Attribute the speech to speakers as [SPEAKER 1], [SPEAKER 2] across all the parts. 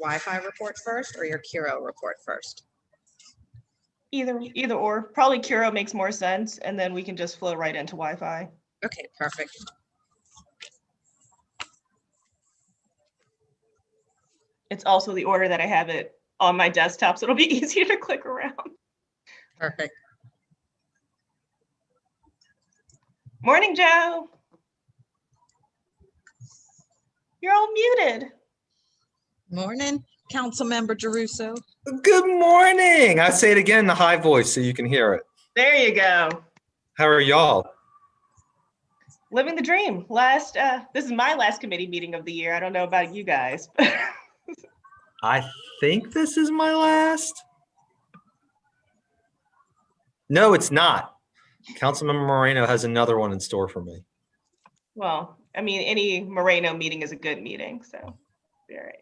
[SPEAKER 1] Wi-Fi report first or your Curo report first?
[SPEAKER 2] Either or. Probably Curo makes more sense, and then we can just flow right into Wi-Fi.
[SPEAKER 1] Okay, perfect.
[SPEAKER 2] It's also the order that I have it on my desktop, so it'll be easier to click around.
[SPEAKER 1] Perfect.
[SPEAKER 2] Morning, Joe. You're all muted.
[SPEAKER 1] Morning, Councilmember Jeruso.
[SPEAKER 3] Good morning. I say it again in the high voice so you can hear it.
[SPEAKER 2] There you go.
[SPEAKER 3] How are y'all?
[SPEAKER 2] Living the dream. This is my last committee meeting of the year. I don't know about you guys.
[SPEAKER 3] I think this is my last. No, it's not. Councilmember Moreno has another one in store for me.
[SPEAKER 2] Well, I mean, any Moreno meeting is a good meeting, so all right.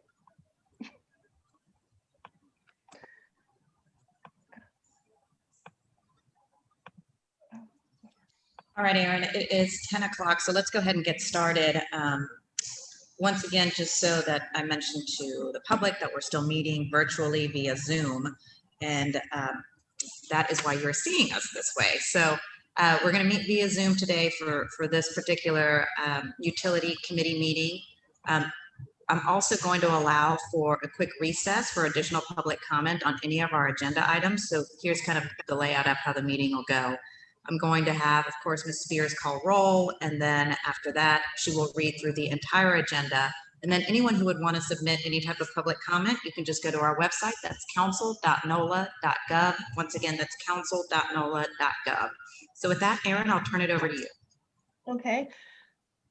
[SPEAKER 4] All right, Aaron, it is 10 o'clock, so let's go ahead and get started. Once again, just so that I mentioned to the public that we're still meeting virtually via Zoom, and that is why you're seeing us this way. So we're going to meet via Zoom today for this particular utility committee meeting. I'm also going to allow for a quick recess for additional public comment on any of our agenda items. So here's kind of the layout of how the meeting will go. I'm going to have, of course, Ms. Spears call roll, and then after that, she will read through the entire agenda. And then anyone who would want to submit any type of public comment, you can just go to our website. That's council.nola.gov. Once again, that's council.nola.gov. So with that, Aaron, I'll turn it over to you.
[SPEAKER 2] Okay.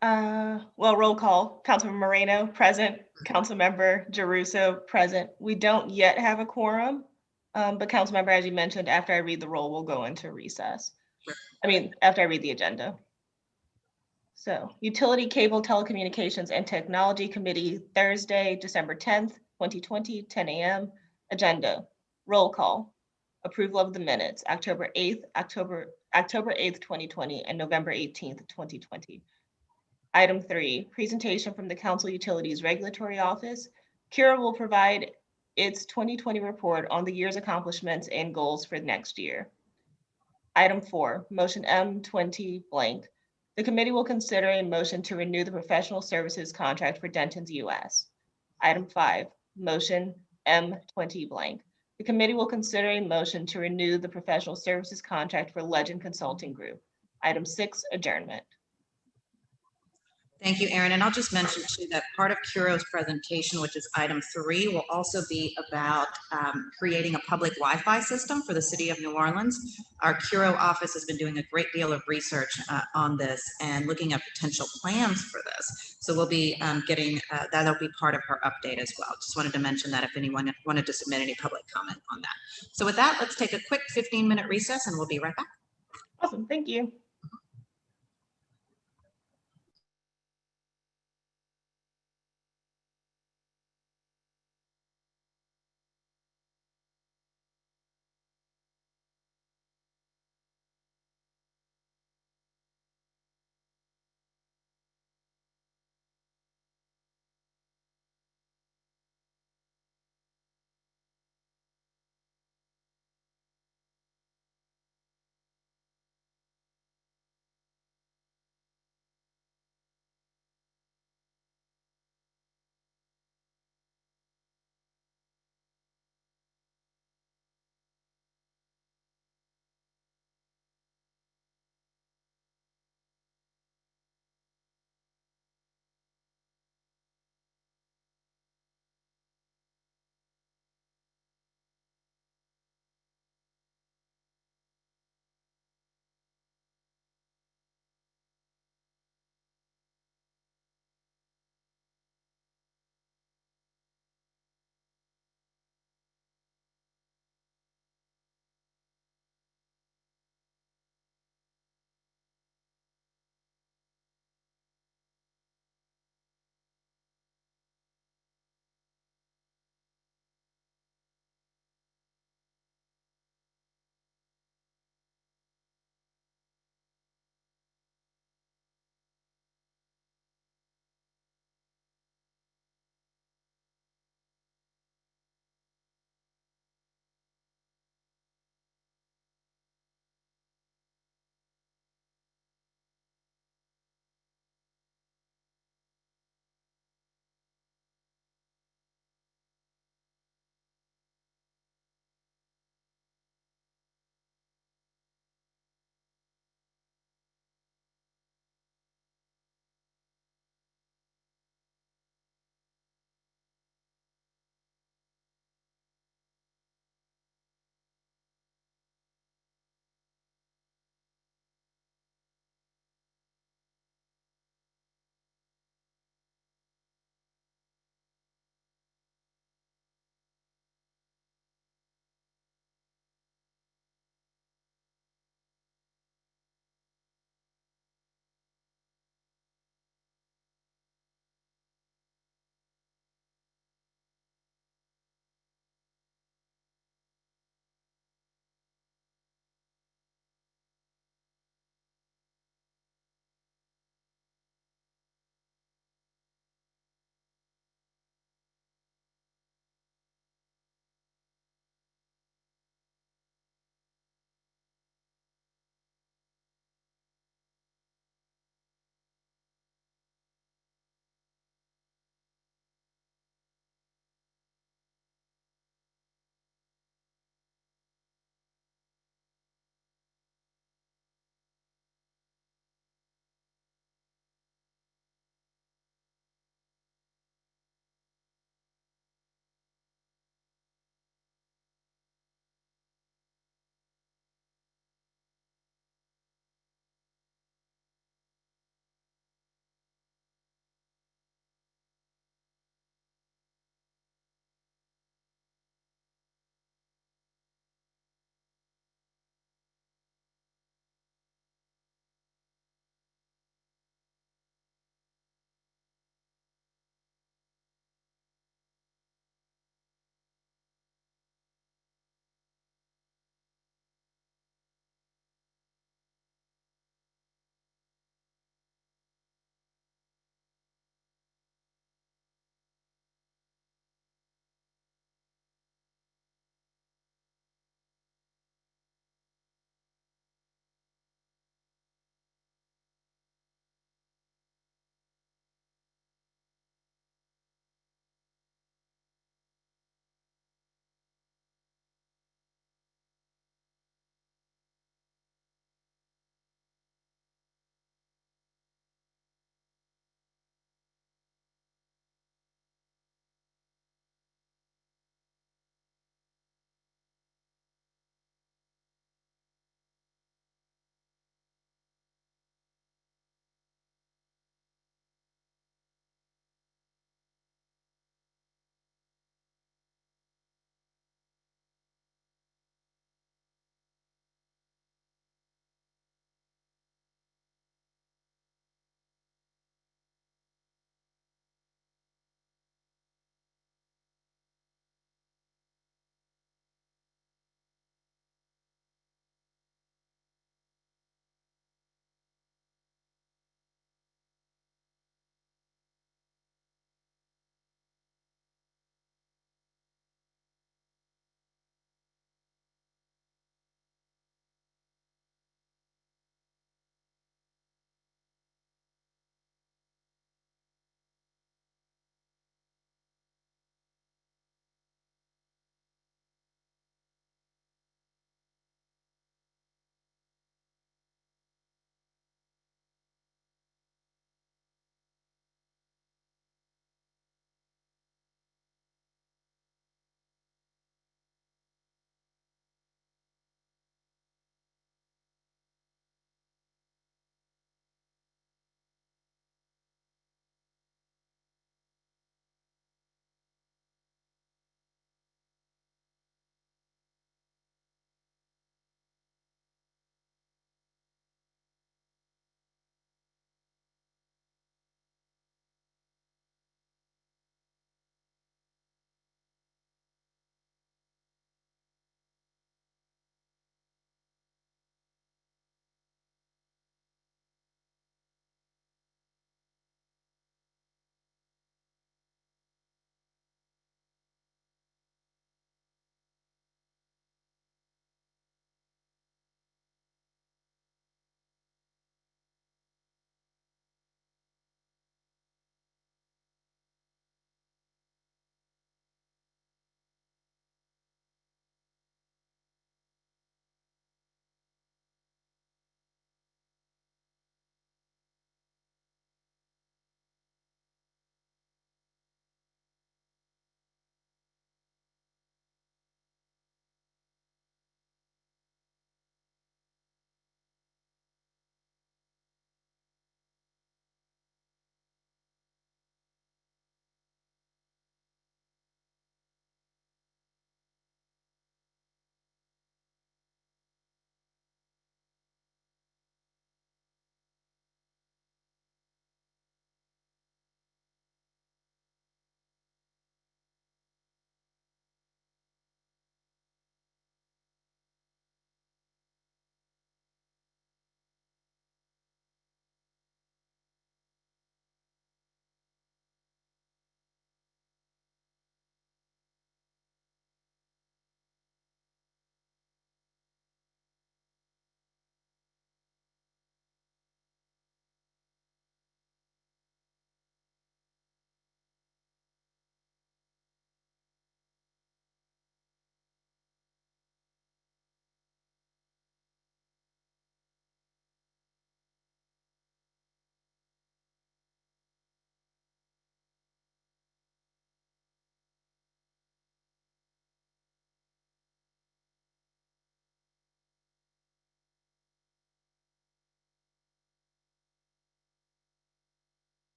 [SPEAKER 2] Well, roll call. Councilmember Moreno, present. Councilmember Jeruso, present. We don't yet have a quorum, but Councilmember, as you mentioned, after I read the roll, we'll go into recess. I mean, after I read the agenda. So, Utility, Cable, Telecommunications, and Technology Committee, Thursday, December 10th, 2020, 10 a.m. Agenda, roll call. Approval of the minutes, October 8th, 2020, and November 18th, 2020. Item 3, presentation from the Council Utilities Regulatory Office. Cura will provide its 2020 report on the year's accomplishments and goals for next year. Item 4, motion M20 blank. The committee will consider a motion to renew the professional services contract for Denton's US. Item 5, motion M20 blank. The committee will consider a motion to renew the professional services contract for Legend Consulting Group. Item 6, adjournment.
[SPEAKER 4] Thank you, Aaron. And I'll just mention too that part of Curo's presentation, which is item 3, will also be about creating a public Wi-Fi system for the city of New Orleans. Our Curo office has been doing a great deal of research on this and looking at potential plans for this. So we'll be getting, that'll be part of her update as well. Just wanted to mention that if anyone wanted to submit any public comment on that. So with that, let's take a quick 15-minute recess and we'll be right back.
[SPEAKER 2] Awesome, thank you.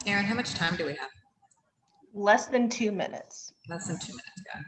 [SPEAKER 4] Aaron, how much time do we have?
[SPEAKER 2] Less than 2 minutes.
[SPEAKER 4] Less than 2 minutes, got it.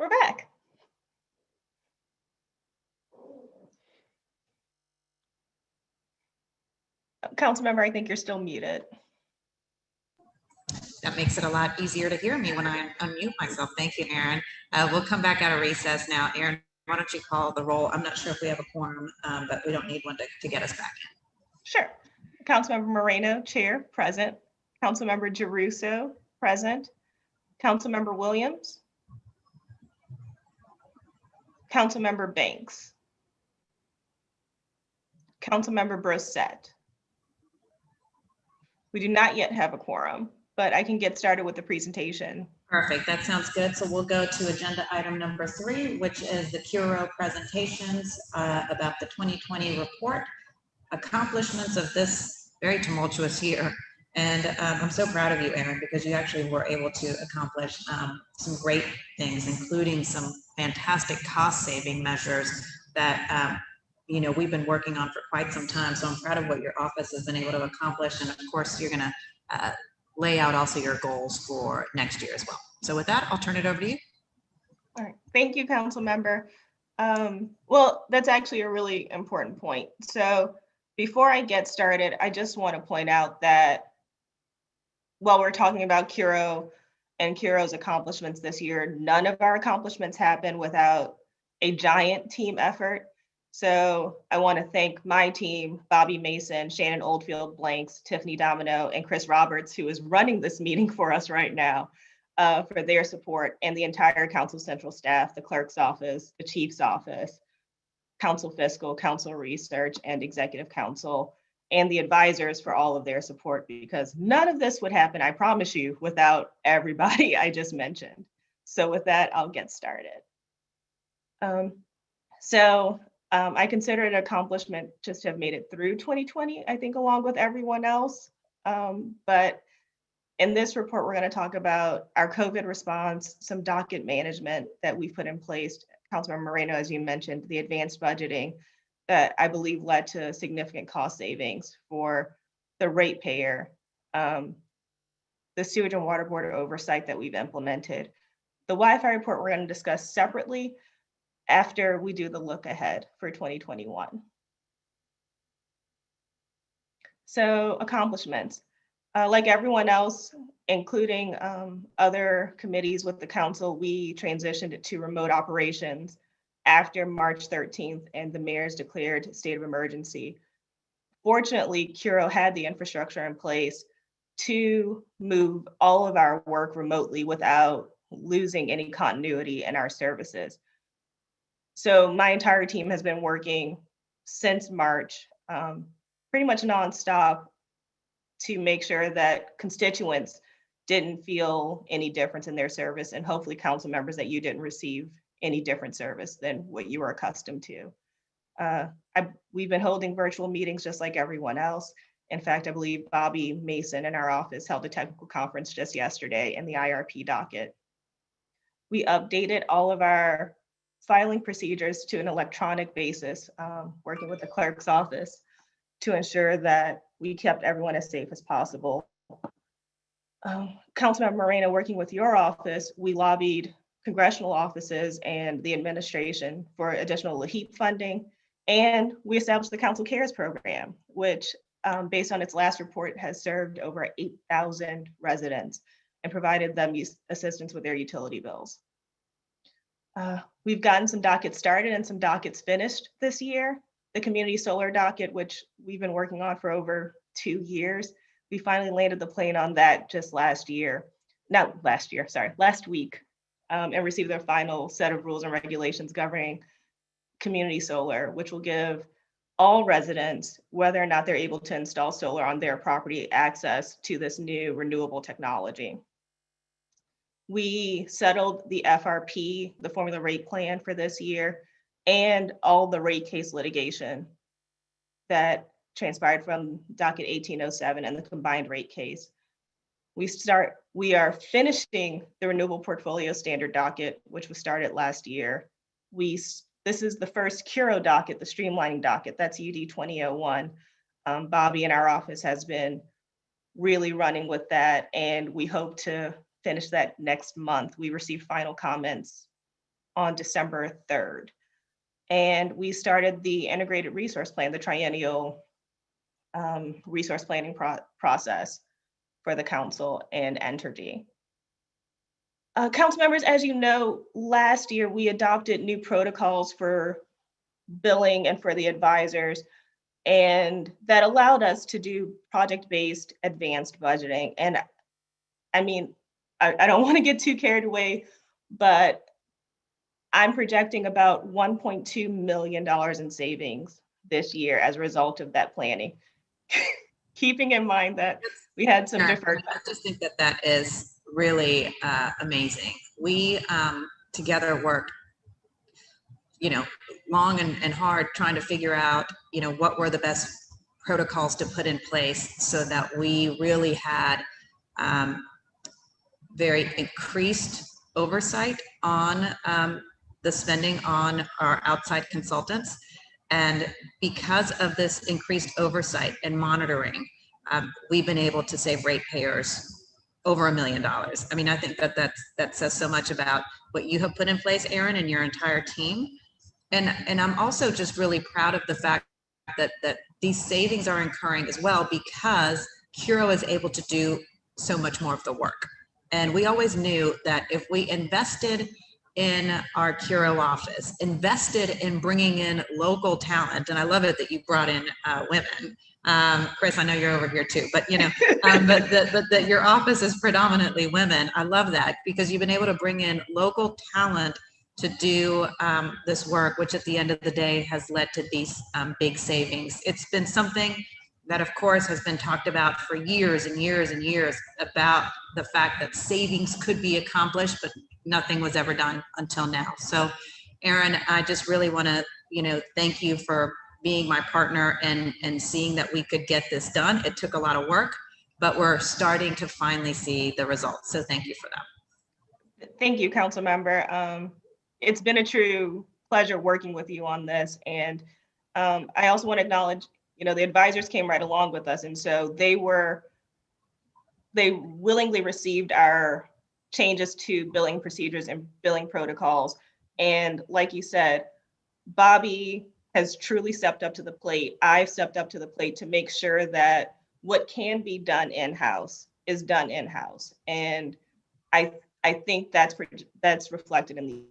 [SPEAKER 2] We're back. Councilmember, I think you're still muted.
[SPEAKER 4] That makes it a lot easier to hear me when I unmute myself. Thank you, Aaron. We'll come back out of recess now. Aaron, why don't you call the roll? I'm not sure if we have a quorum, but we don't need one to get us back in.
[SPEAKER 2] Sure. Councilmember Moreno, Chair, present. Councilmember Giarrusso, present. Councilmember Williams. Councilmember Banks. Councilmember Brosset. We do not yet have a quorum, but I can get started with the presentation.
[SPEAKER 4] Perfect, that sounds good. So we'll go to agenda item number 3, which is the Curo presentations about the 2020 report, accomplishments of this very tumultuous year. And I'm so proud of you, Aaron, because you actually were able to accomplish some great things, including some fantastic cost-saving measures that you know, we've been working on for quite some time. So I'm proud of what your office has been able to accomplish. And of course, you're going to lay out also your goals for next year as well. So with that, I'll turn it over to you.
[SPEAKER 2] All right, thank you, council member. Well, that's actually a really important point. So before I get started, I just want to point out that while we're talking about Curo and Curo's accomplishments this year, none of our accomplishments happen without a giant team effort. So I want to thank my team, Bobby Mason, Shannon Oldfield Blanks, Tiffany Domino, and Chris Roberts, who is running this meeting for us right now, for their support, and the entire council central staff, the clerk's office, the chief's office, council fiscal, council research, and executive council, and the advisors for all of their support, because none of this would happen, I promise you, without everybody I just mentioned. So with that, I'll get started. I consider it an accomplishment just to have made it through 2020, I think, along with everyone else. But in this report, we're going to talk about our COVID response, some docket management that we've put in place. Councilmember Moreno, as you mentioned, the advanced budgeting that I believe led to significant cost savings for the ratepayer, the sewage and water board oversight that we've implemented. The Wi-Fi report we're going to discuss separately after we do the look ahead for 2021. So accomplishments, like everyone else, including other committees with the council, we transitioned to remote operations after March 13th and the mayor's declared state of emergency. Fortunately, Curo had the infrastructure in place to move all of our work remotely without losing any continuity in our services. So my entire team has been working since March, pretty much nonstop, to make sure that constituents didn't feel any difference in their service, and hopefully council members that you didn't receive any different service than what you were accustomed to. We've been holding virtual meetings just like everyone else. In fact, I believe Bobby Mason in our office held a technical conference just yesterday in the IRP docket. We updated all of our filing procedures to an electronic basis, working with the clerk's office to ensure that we kept everyone as safe as possible. Councilmember Moreno, working with your office, we lobbied congressional offices and the administration for additional LAHEAP funding, and we established the Council Cares Program, which based on its last report has served over 8,000 residents and provided them assistance with their utility bills. We've gotten some dockets started and some dockets finished this year. The community solar docket, which we've been working on for over 2 years, we finally landed the plane on that just last week, and received their final set of rules and regulations governing community solar, which will give all residents, whether or not they're able to install solar on their property, access to this new renewable technology. We settled the FRP, the formula rate plan for this year, and all the rate case litigation that transpired from docket 1807 and the combined rate case. We are finishing the renewable portfolio standard docket, which was started last year. This is the first CURO docket, the streamlining docket, that's UD 2001. Bobby in our office has been really running with that, and we hope to finish that next month. We received final comments on December 3rd. And we started the integrated resource plan, the triennial resource planning process for the council and Entergy. Council members, as you know, last year we adopted new protocols for billing and for the advisors, and that allowed us to do project-based advanced budgeting. And I mean, I don't want to get too carried away, but I'm projecting about $1.2 million in savings this year as a result of that planning. Keeping in mind that we had some deferred.
[SPEAKER 4] I just think that that is really amazing. We together worked, long and hard trying to figure out, what were the best protocols to put in place so that we really had very increased oversight on the spending on our outside consultants. And because of this increased oversight and monitoring, we've been able to save ratepayers over $1 million. I mean, I think that says so much about what you have put in place, Aaron, and your entire team. And I'm also just really proud of the fact that these savings are occurring as well because CURO is able to do so much more of the work. And we always knew that if we invested in our CURO office, invested in bringing in local talent, and I love it that you brought in women. Chris, I know you're over here too, but but your office is predominantly women. I love that because you've been able to bring in local talent to do this work, which at the end of the day has led to these big savings. It's been something that of course has been talked about for years and years and years about the fact that savings could be accomplished, but nothing was ever done until now. So Aaron, I just really want to, thank you for being my partner and seeing that we could get this done. It took a lot of work, but we're starting to finally see the results. So thank you for that.
[SPEAKER 2] Thank you, council member. It's been a true pleasure working with you on this. And I also want to acknowledge, the advisors came right along with us. And so they willingly received our changes to billing procedures and billing protocols. And like you said, Bobby has truly stepped up to the plate. I've stepped up to the plate to make sure that what can be done in-house is done in-house. And I think that's reflected in the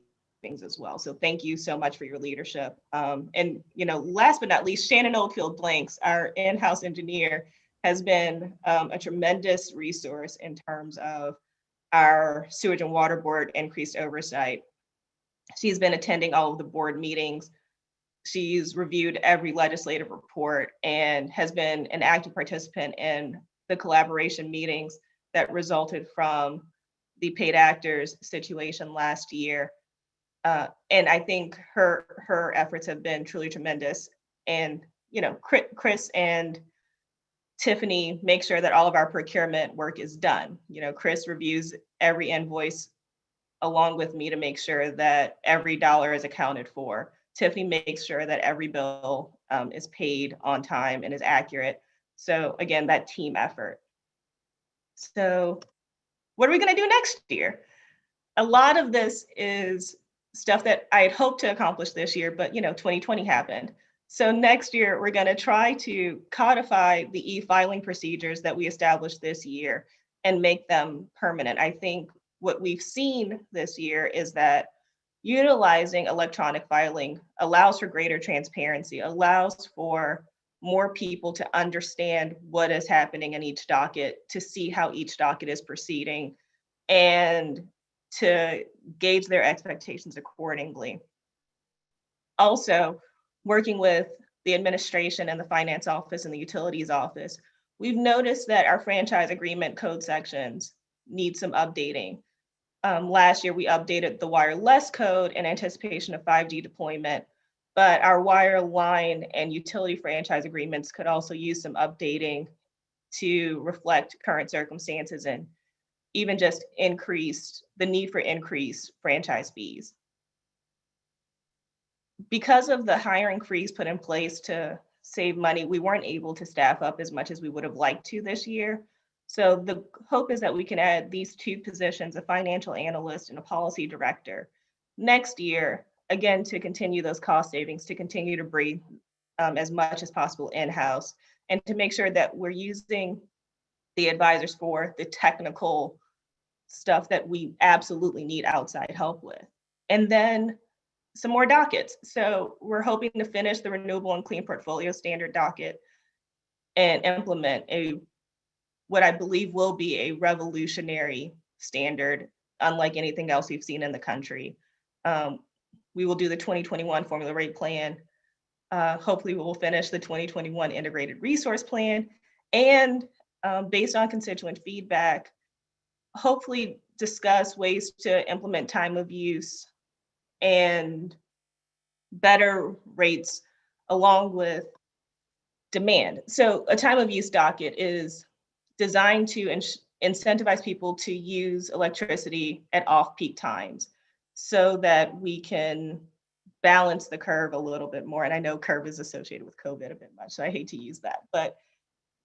[SPEAKER 2] things as well. So thank you so much for your leadership. And last but not least, Shannon Oldfield Blanks, our in-house engineer, has been a tremendous resource in terms of our sewage and water board increased oversight. She's been attending all of the board meetings. She's reviewed every legislative report and has been an active participant in the collaboration meetings that resulted from the paid actors situation last year. And I think her efforts have been truly tremendous. And, you know, Chris and Tiffany make sure that all of our procurement work is done. You know, Chris reviews every invoice along with me to make sure that every dollar is accounted for. Tiffany makes sure that every bill is paid on time and is accurate. So again, that team effort. So what are we going to do next year? A lot of this is stuff that I had hoped to accomplish this year, but you know, 2020 happened. So next year, we're going to try to codify the e-filing procedures that we established this year and make them permanent. I think what we've seen this year is that utilizing electronic filing allows for greater transparency, allows for more people to understand what is happening in each docket, to see how each docket is proceeding, and to gauge their expectations accordingly. Also, working with the administration and the finance office and the utilities office, we've noticed that our franchise agreement code sections need some updating. Last year, we updated the wireless code in anticipation of 5G deployment, but our wireline and utility franchise agreements could also use some updating to reflect current circumstances and even just the need for increased franchise fees. Because of the hiring freeze put in place to save money, we weren't able to staff up as much as we would have liked to this year. So the hope is that we can add these 2 positions, a financial analyst and a policy director, next year, again, to continue those cost savings, to continue to breathe as much as possible in-house, and to make sure that we're using the advisors for the technical stuff that we absolutely need outside help with. And then some more dockets. So we're hoping to finish the Renewable and Clean Portfolio Standard docket and implement what I believe will be a revolutionary standard, unlike anything else we've seen in the country. We will do the 2021 Formula Rate Plan. Hopefully we will finish the 2021 Integrated Resource Plan, and based on constituent feedback, hopefully discuss ways to implement time of use and better rates along with demand. So a time of use docket is designed to incentivize people to use electricity at off-peak times so that we can balance the curve a little bit more. And I know curve is associated with COVID a bit much, so I hate to use that, but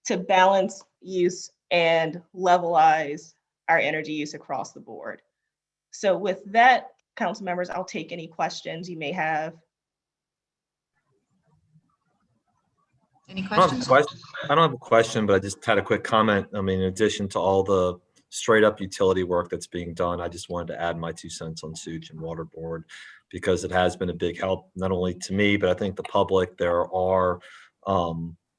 [SPEAKER 2] to balance use and levelize our energy use across the board. So with that, council members, I'll take any questions you may have.
[SPEAKER 4] Any
[SPEAKER 3] I don't have
[SPEAKER 4] questions?
[SPEAKER 3] a question- I don't have a question, but I just had a quick comment. I mean, in addition to all the straight up utility work that's being done, I just wanted to add my 2 cents on sewage and water board, because it has been a big help, not only to me, but I think the public. There are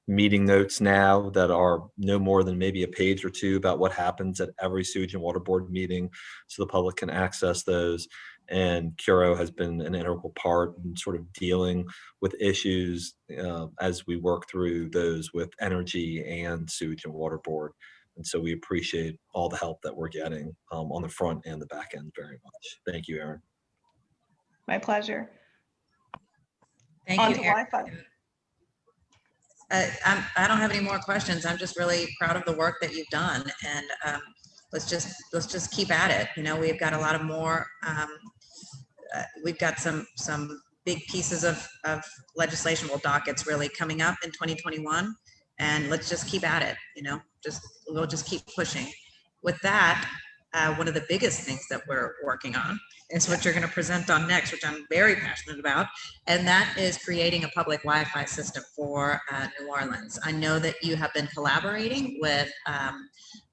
[SPEAKER 3] meeting notes now that are no more than maybe a page or 2 about what happens at every sewage and water board meeting, so the public can access those. And Curo has been an integral part in sort of dealing with issues as we work through those with energy and sewage and water board. And so we appreciate all the help that we're getting on the front and the back end very much. Thank you, Erin.
[SPEAKER 2] My pleasure.
[SPEAKER 4] Thank
[SPEAKER 2] On
[SPEAKER 4] you,
[SPEAKER 2] to
[SPEAKER 4] Erin.
[SPEAKER 2] Wi-Fi.
[SPEAKER 4] I don't have any more questions. I'm just really proud of the work that you've done, and let's just keep at it. You know, we've got a lot of more. We've got some big pieces of legislation, well, dockets really coming up in 2021, and let's just keep at it. You know, we'll just keep pushing. With that, one of the biggest things that we're working on is what you're going to present on next, which I'm very passionate about, and that is creating a public Wi-Fi system for New Orleans. I know that you have been collaborating with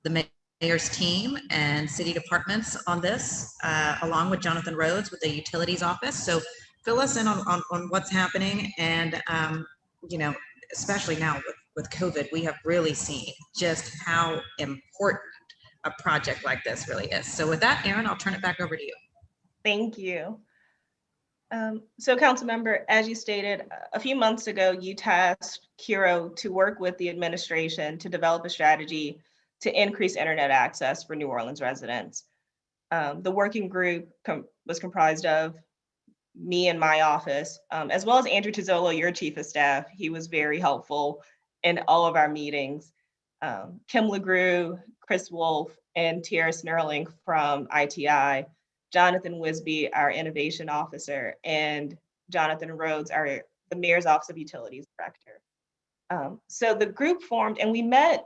[SPEAKER 4] the mayor's team and city departments on this, along with Jonathan Rhodes with the utilities office. So fill us in on what's happening, and you know, especially now with COVID, we have really seen just how important a project like this really is. So with that, Erin, I'll turn it back over to you.
[SPEAKER 2] Thank you. So council member, as you stated, a few months ago, you tasked Curo to work with the administration to develop a strategy to increase internet access for New Orleans residents. The working group was comprised of me and my office, as well as Andrew Tizzolo, your chief of staff. He was very helpful in all of our meetings. Kim LeGroux, Chris Wolf, and Tiara Snerling from ITI, Jonathan Wisby, our innovation officer, and Jonathan Rhodes, the Mayor's Office of Utilities Director. So the group formed and we met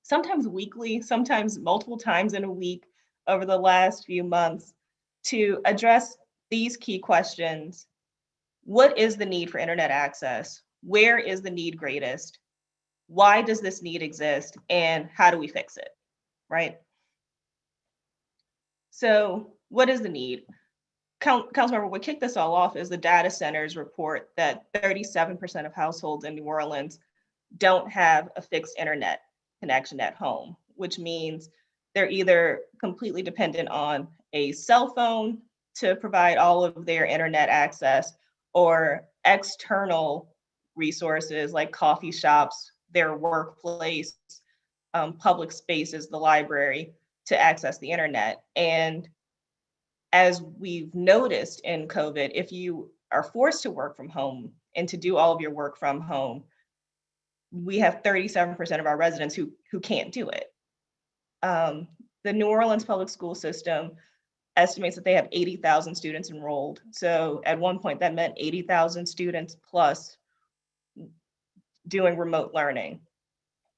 [SPEAKER 2] sometimes weekly, sometimes multiple times in a week over the last few months to address these key questions. What is the need for internet access? Where is the need greatest? Why does this need exist? And how do we fix it, right? So what is the need? Councilmember, what kicked this all off is the data centers report that 37% of households in New Orleans don't have a fixed internet connection at home, which means they're either completely dependent on a cell phone to provide all of their internet access or external resources like coffee shops, their workplace, public spaces, the library to access the internet. And as we've noticed in COVID, if you are forced to work from home and to do all of your work from home, we have 37% of our residents who can't do it. The New Orleans public school system estimates that they have 80,000 students enrolled. So at one point that meant 80,000 students plus doing remote learning.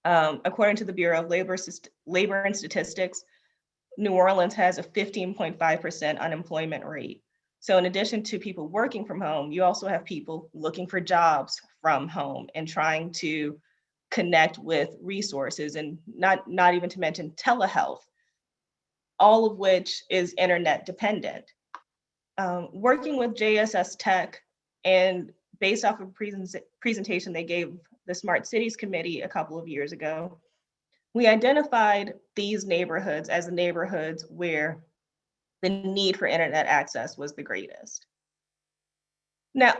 [SPEAKER 2] According to the Bureau of Labor and Statistics, New Orleans has a 15.5% unemployment rate. So in addition to people working from home, you also have people looking for jobs from home and trying to connect with resources, and not even to mention telehealth, all of which is internet dependent. Working with JSS Tech and based off of a presentation they gave the Smart Cities Committee a couple of years ago, we identified these neighborhoods as the neighborhoods where the need for internet access was the greatest. Now,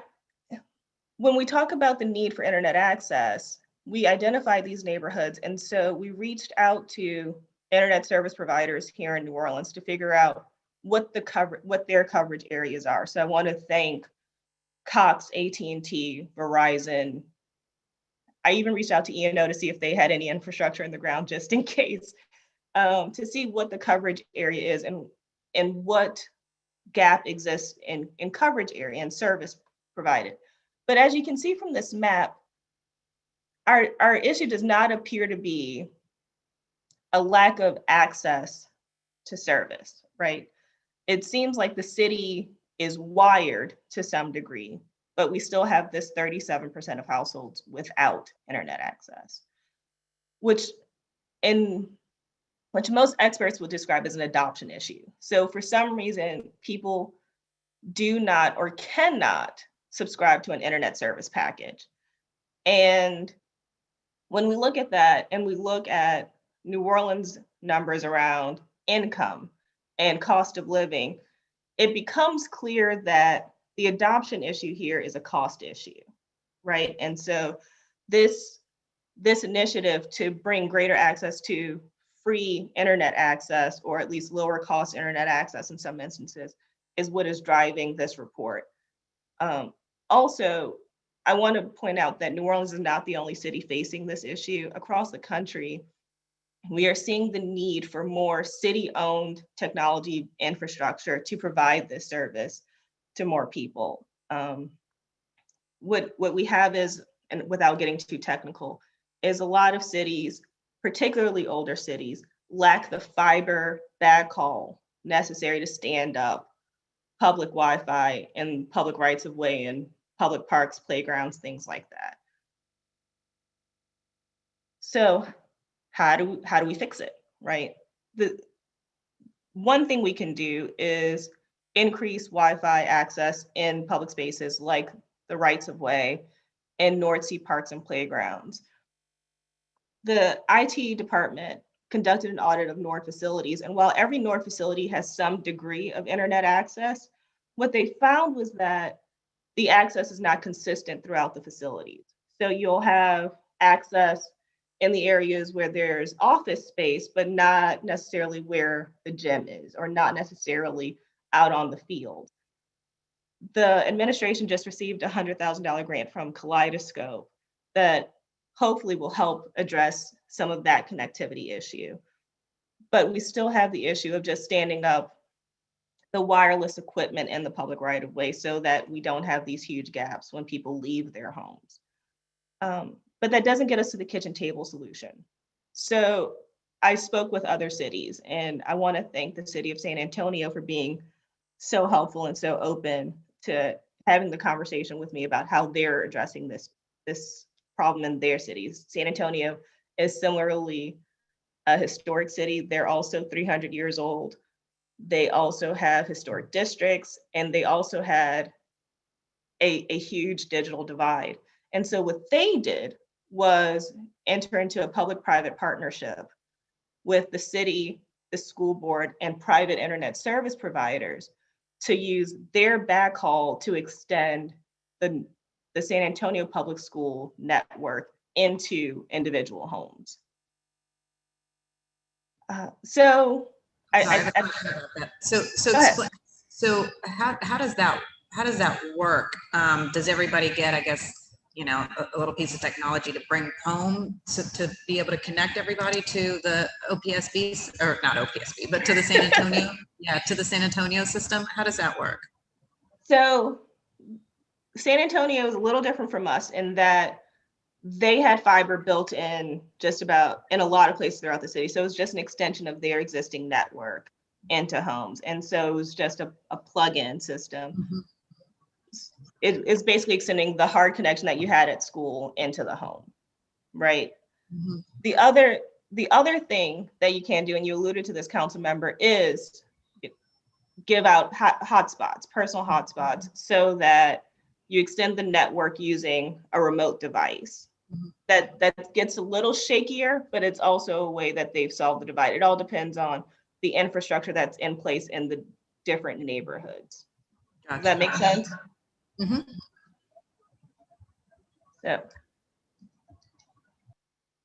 [SPEAKER 2] when we talk about the need for internet access, we identified these neighborhoods, and so we reached out to internet service providers here in New Orleans to figure out what their coverage areas are. So I want to thank Cox, AT&T, Verizon. I even reached out to E&O to see if they had any infrastructure in the ground just in case, to see what the coverage area is and what gap exists in coverage area and service provided. But as you can see from this map, our issue does not appear to be a lack of access to service, right? It seems like the city is wired to some degree, but we still have this 37% of households without internet access, which most experts would describe as an adoption issue. So for some reason, people do not or cannot subscribe to an internet service package. And when we look at that and we look at New Orleans numbers around income and cost of living, it becomes clear that the adoption issue here is a cost issue, right? And so this initiative to bring greater access to free internet access, or at least lower cost internet access in some instances, is what is driving this report. Also, I want to point out that New Orleans is not the only city facing this issue. Across the country, we are seeing the need for more city-owned technology infrastructure to provide this service to more people. What we have is, and without getting too technical, is a lot of cities, particularly older cities, lack the fiber backhaul necessary to stand up public Wi-Fi and public rights of way and public parks, playgrounds, things like that. So how do we fix it, right? The one thing we can do is increase Wi-Fi access in public spaces like the rights of way and North Sea parks and playgrounds. The IT department conducted an audit of Nord facilities, and while every Nord facility has some degree of internet access, what they found was that the access is not consistent throughout the facilities. So you'll have access in the areas where there's office space, but not necessarily where the gym is, or not necessarily out on the field. The administration just received a $100,000 grant from Kaleidoscope that hopefully will help address some of that connectivity issue. But we still have the issue of just standing up the wireless equipment in the public right of way so that we don't have these huge gaps when people leave their homes. But that doesn't get us to the kitchen table solution. So I spoke with other cities, and I want to thank the city of San Antonio for being so helpful and so open to having the conversation with me about how they're addressing this problem in their cities. San Antonio is similarly a historic city. They're also 300 years old. They also have historic districts, and they also had a huge digital divide. And so what they did was enter into a public-private partnership with the city, the school board, and private internet service providers to use their backhaul to extend the San Antonio public school network into individual homes.
[SPEAKER 4] Sorry, I have a
[SPEAKER 2] I
[SPEAKER 4] question about that.
[SPEAKER 2] Go ahead.
[SPEAKER 4] So how does that work? Does everybody get, I guess, a little piece of technology to bring home to be able to connect everybody to the OPSB, or not OPSB, but to the San Antonio, to the San Antonio system? How does that work?
[SPEAKER 2] So San Antonio is a little different from us in that they had fiber built in just about in a lot of places throughout the city. So it was just an extension of their existing network into homes. And so it was just a plug-in system.
[SPEAKER 4] Mm-hmm.
[SPEAKER 2] It's basically extending the hard connection that you had at school into the home, right?
[SPEAKER 4] Mm-hmm.
[SPEAKER 2] The other thing that you can do, and you alluded to this, council member, is give out hotspots, personal hotspots, so that you extend the network using a remote device. Mm-hmm. That gets a little shakier, but it's also a way that they've solved the divide. It all depends on the infrastructure that's in place in the different neighborhoods. Gotcha. Does that make sense?
[SPEAKER 4] Mm-hmm.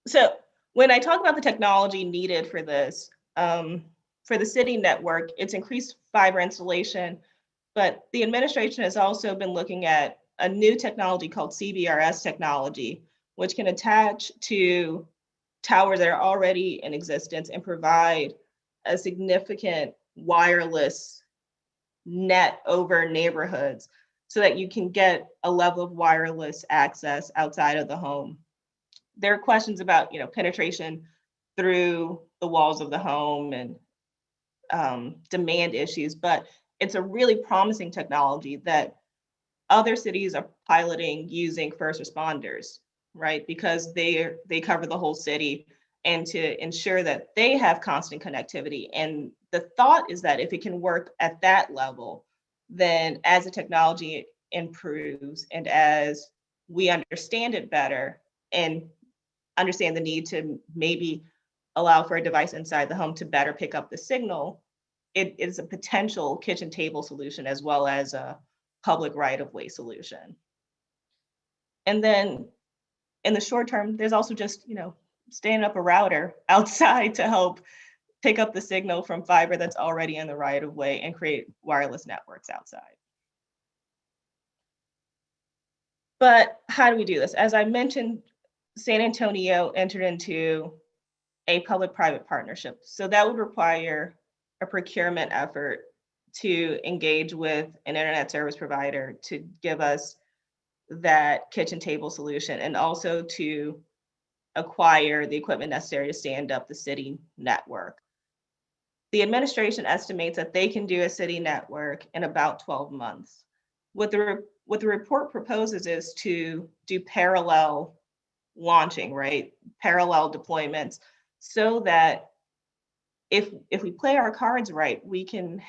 [SPEAKER 2] So when I talk about the technology needed for this, for the city network, it's increased fiber installation, but the administration has also been looking at a new technology called CBRS technology, which can attach to towers that are already in existence and provide a significant wireless net over neighborhoods so that you can get a level of wireless access outside of the home. There are questions about, penetration through the walls of the home and demand issues, but it's a really promising technology that other cities are piloting using first responders, right? Because they cover the whole city, and to ensure that they have constant connectivity. And the thought is that if it can work at that level, then as the technology improves and as we understand it better and understand the need to maybe allow for a device inside the home to better pick up the signal, it is a potential kitchen table solution as well as a public right-of-way solution. And then in the short term, there's also just, standing up a router outside to help pick up the signal from fiber that's already in the right-of-way and create wireless networks outside. But how do we do this? As I mentioned, San Antonio entered into a public-private partnership. So that would require a procurement effort to engage with an internet service provider to give us that kitchen table solution, and also to acquire the equipment necessary to stand up the city network. The administration estimates that they can do a city network in about 12 months. What the report proposes is to do parallel launching, right? Parallel deployments, so that if we play our cards right, we can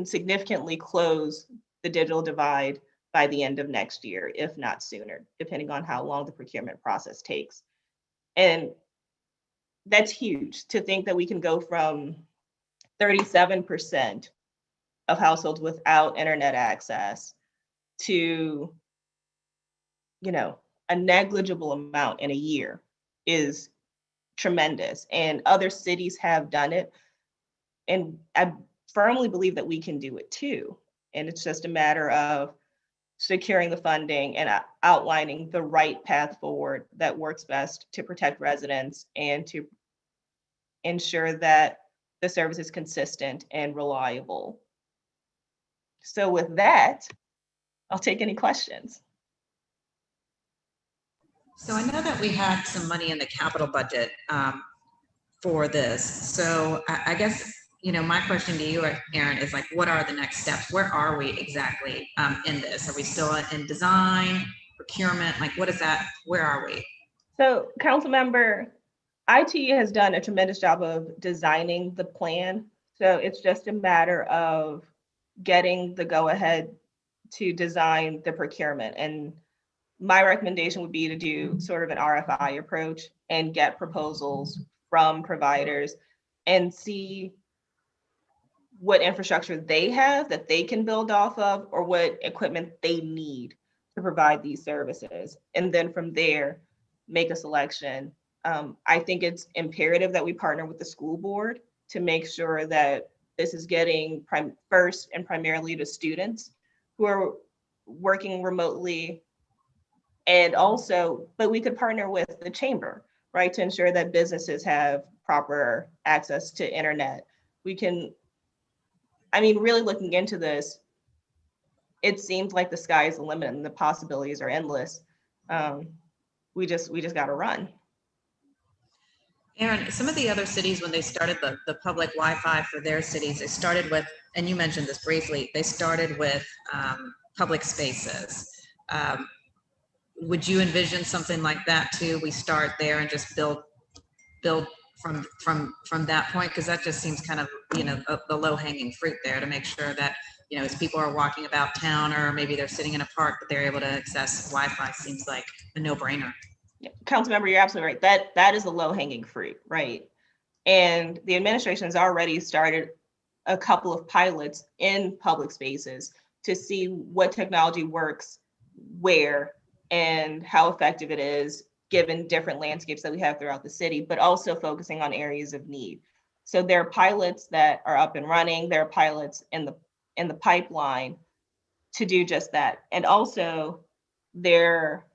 [SPEAKER 2] significantly close the digital divide by the end of next year, if not sooner, depending on how long the procurement process takes. And that's huge, to think that we can go from 37% of households without internet access to, a negligible amount in a year is tremendous. And other cities have done it. And I firmly believe that we can do it too. And it's just a matter of securing the funding and outlining the right path forward that works best to protect residents and to ensure that the service is consistent and reliable. So with that, I'll take any questions.
[SPEAKER 4] So I know that we had some money in the capital budget for this. So I guess, my question to you, Aaron, is like, what are the next steps? Where are we exactly in this? Are we still in design, procurement? Like, what is that? Where are we?
[SPEAKER 2] So Councilmember, IT has done a tremendous job of designing the plan. So it's just a matter of getting the go-ahead to design the procurement. And my recommendation would be to do sort of an RFI approach and get proposals from providers and see what infrastructure they have that they can build off of, or what equipment they need to provide these services. And then from there, make a selection. I think it's imperative that we partner with the school board to make sure that this is getting first and primarily to students who are working remotely. And also, but we could partner with the chamber, right, to ensure that businesses have proper access to internet. Really looking into this, it seems like the sky is the limit and the possibilities are endless. We just got to run.
[SPEAKER 4] Aaron, some of the other cities, when they started the public Wi-Fi for their cities, they started with, and you mentioned this briefly, they started with public spaces. Would you envision something like that too? We start there and just build from that point, because that just seems kind of the low-hanging fruit there, to make sure that as people are walking about town, or maybe they're sitting in a park, but they're able to access Wi-Fi. Seems like a no-brainer.
[SPEAKER 2] Yeah. Councilmember, you're absolutely right. That is the low-hanging fruit, right? And the administration has already started a couple of pilots in public spaces to see what technology works where and how effective it is given different landscapes that we have throughout the city, but also focusing on areas of need. So there are pilots that are up and running. There are pilots in the pipeline to do just that. And also there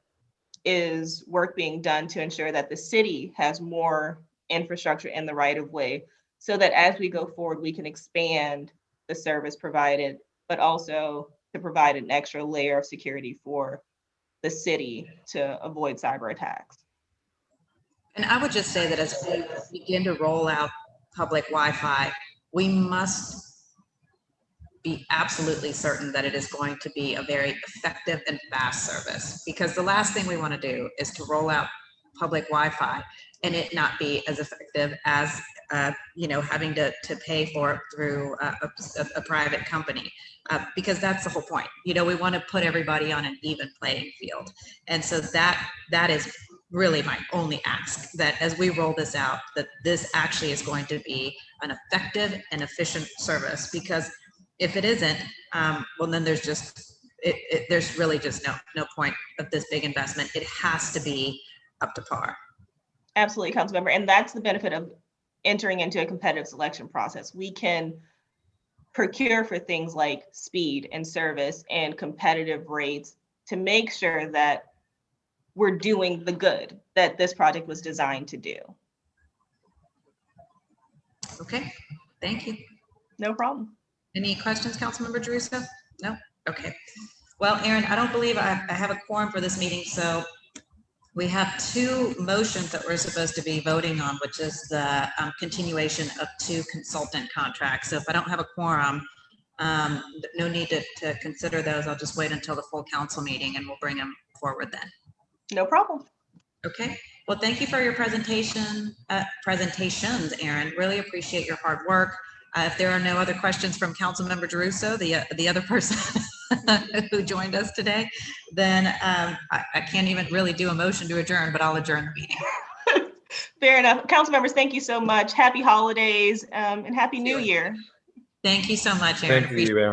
[SPEAKER 2] is work being done to ensure that the city has more infrastructure in the right of way, so that as we go forward, we can expand the service provided, but also to provide an extra layer of security for the city to avoid cyber attacks.
[SPEAKER 4] And I would just say that as we begin to roll out public Wi-Fi, we must be absolutely certain that it is going to be a very effective and fast service, because the last thing we want to do is to roll out public Wi-Fi and it not be as effective as having to pay for it through a private company, because that's the whole point. We want to put everybody on an even playing field, and so that is really my only ask, that as we roll this out, that this actually is going to be an effective and efficient service. Because if it isn't, well, then there's really just no point of this big investment. It has to be up to par.
[SPEAKER 2] Absolutely, Councilmember. And that's the benefit of entering into a competitive selection process. We can procure for things like speed and service and competitive rates to make sure that we're doing the good that this project was designed to do.
[SPEAKER 4] Okay, thank you.
[SPEAKER 2] No problem.
[SPEAKER 4] Any questions, Councilmember Jeruso? No? Okay. Well, Aaron, I don't believe I have a quorum for this meeting, so we have two motions that we're supposed to be voting on, which is the continuation of 2 consultant contracts. So if I don't have a quorum, no need to consider those. I'll just wait until the full council meeting and we'll bring them forward then.
[SPEAKER 2] No problem.
[SPEAKER 4] Okay. Well, thank you for your presentations, Aaron. Really appreciate your hard work. If there are no other questions from Councilmember Jeruso, the other person who joined us today, then I can't even really do a motion to adjourn, but I'll adjourn the meeting.
[SPEAKER 2] Fair enough. Council members, thank you so much. Happy holidays and Happy New Year.
[SPEAKER 4] Thank you so much, Aaron.
[SPEAKER 3] Thank you, Aaron.